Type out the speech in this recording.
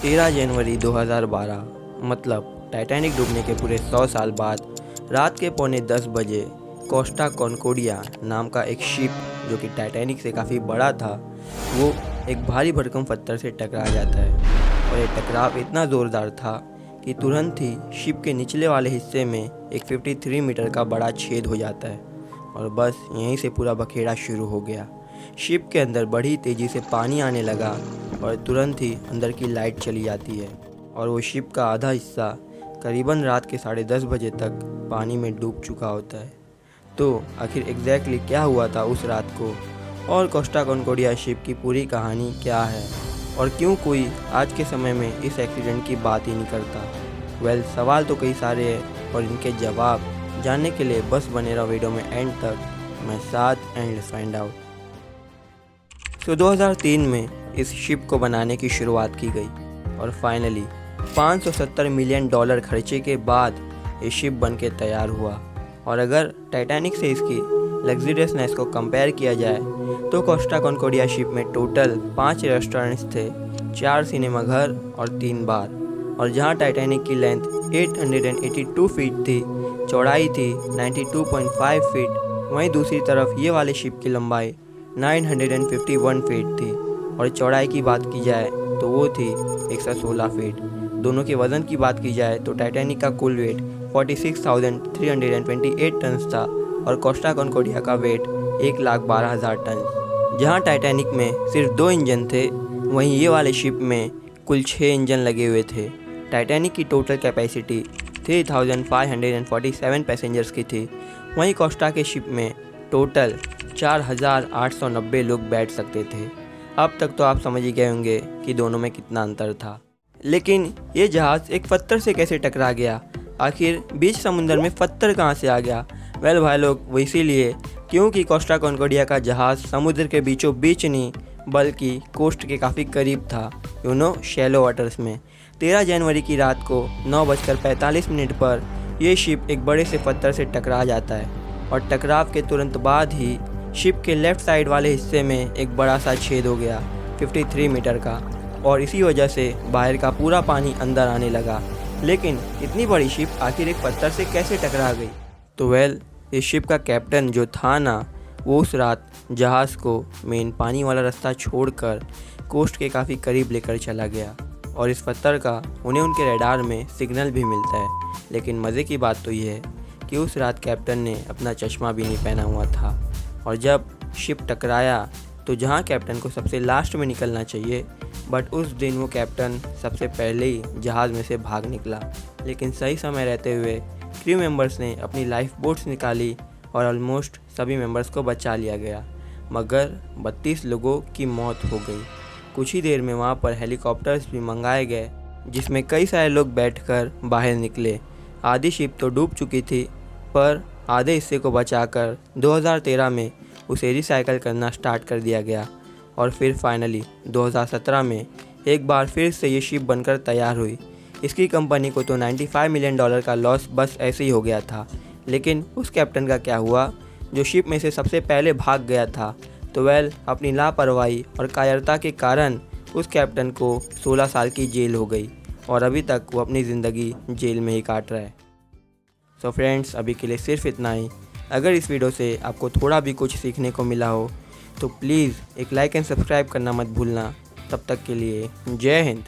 13 जनवरी 2012 मतलब टाइटैनिक डूबने के पूरे 100 साल बाद रात के 9:45 बजे कोस्टा कॉन्कोर्डिया नाम का एक शिप जो कि टाइटैनिक से काफ़ी बड़ा था, वो एक भारी भरकम पत्थर से टकरा जाता है। और ये टकराव इतना ज़ोरदार था कि तुरंत ही शिप के निचले वाले हिस्से में एक 53 मीटर का बड़ा छेद हो जाता है और बस यहीं से पूरा बखेड़ा शुरू हो गया। शिप के अंदर बड़ी तेज़ी से पानी आने लगा और तुरंत ही अंदर की लाइट चली जाती है और वो शिप का आधा हिस्सा करीबन रात के 10:30 बजे तक पानी में डूब चुका होता है। तो आखिर एग्जैक्टली क्या हुआ था उस रात को और कोस्टा कॉन्कोर्डिया शिप की पूरी कहानी क्या है और क्यों कोई आज के समय में इस एक्सीडेंट की बात ही नहीं करता। सवाल तो कई सारे हैं और इनके जवाब जानने के लिए बस बने रहो वीडियो में एंड तक, मैं साथ एंड फाइंड आउट। 2003 में इस शिप को बनाने की शुरुआत की गई और फाइनली $570 मिलियन खर्चे के बाद ये शिप बन के तैयार हुआ। और अगर टाइटैनिक से इसकी लग्जरियसनेस को कंपेयर किया जाए तो कोस्टा कॉन्कोर्डिया शिप में टोटल 5 रेस्टोरेंट्स थे, 4 सिनेमा घर और 3 बार। और जहां टाइटैनिक की लेंथ 882 फीट थी, चौड़ाई थी 92.5 फीट, वहीं दूसरी तरफ ये वाले शिप की लंबाई 951 फीट थी और चौड़ाई की बात की जाए तो वो थी 116 फीट। दोनों के वज़न की बात की जाए तो टाइटैनिक का कुल वेट 46,328 टन था और कोस्टा कॉन्कोर्डिया का वेट 1,12,000 टन। जहां टाइटैनिक में सिर्फ 2 इंजन थे, वहीं ये वाले शिप में कुल 6 इंजन लगे हुए थे। टाइटैनिक की टोटल कैपेसिटी 3,547 पैसेंजर्स की थी, वहीं कोस्टा के शिप में टोटल 4,890 लोग बैठ सकते थे। अब तक तो आप समझ ही गए होंगे कि दोनों में कितना अंतर था। लेकिन ये जहाज़ एक पत्थर से कैसे टकरा गया? आखिर बीच समुंदर में पत्थर कहाँ से आ गया? भाई लोग, वो इसीलिए क्योंकि कोस्टा कॉन्कोर्डिया का जहाज़ समुद्र के बीचों बीच नहीं बल्कि कोस्ट के काफ़ी करीब था, शैलो वाटर्स में। 13 जनवरी की रात को 9:45 पर यह शिप एक बड़े से पत्थर से टकरा जाता है और टकराव के तुरंत बाद ही शिप के लेफ़्ट साइड वाले हिस्से में एक बड़ा सा छेद हो गया 53 मीटर का और इसी वजह से बाहर का पूरा पानी अंदर आने लगा। लेकिन इतनी बड़ी शिप आखिर एक पत्थर से कैसे टकरा गई? तो इस शिप का कैप्टन जो था ना, वो उस रात जहाज़ को मेन पानी वाला रास्ता छोड़कर कोस्ट के काफ़ी करीब लेकर चला गया और इस पत्थर का उन्हें उनके रडार में सिग्नल भी मिलता है। लेकिन मज़े की बात तो ये है कि उस रात कैप्टन ने अपना चश्मा भी नहीं पहना हुआ था और जब शिप टकराया तो जहां कैप्टन को सबसे लास्ट में निकलना चाहिए, बट उस दिन वो कैप्टन सबसे पहले ही जहाज़ में से भाग निकला। लेकिन सही समय रहते हुए क्रू मेंबर्स ने अपनी लाइफ बोट्स निकाली और ऑलमोस्ट सभी मेंबर्स को बचा लिया गया, मगर 32 लोगों की मौत हो गई। कुछ ही देर में वहाँ पर हेलीकॉप्टर्स भी मंगाए गए जिसमें कई सारे लोग बैठकर बाहर निकले। आधी शिप तो डूब चुकी थी पर आधे हिस्से को बचाकर 2013 में उसे रिसाइकल करना स्टार्ट कर दिया गया और फिर फाइनली 2017 में एक बार फिर से ये शिप बनकर तैयार हुई। इसकी कंपनी को तो $95 मिलियन का लॉस बस ऐसे ही हो गया था। लेकिन उस कैप्टन का क्या हुआ जो शिप में से सबसे पहले भाग गया था? तो अपनी लापरवाही और कायरता के कारण उस कैप्टन को 16 साल की जेल हो गई और अभी तक वो अपनी ज़िंदगी जेल में ही काट रहा है। सो फ्रेंड्स, अभी के लिए सिर्फ इतना ही। अगर इस वीडियो से आपको थोड़ा भी कुछ सीखने को मिला हो तो प्लीज़ एक लाइक एंड सब्सक्राइब करना मत भूलना। तब तक के लिए जय हिंद।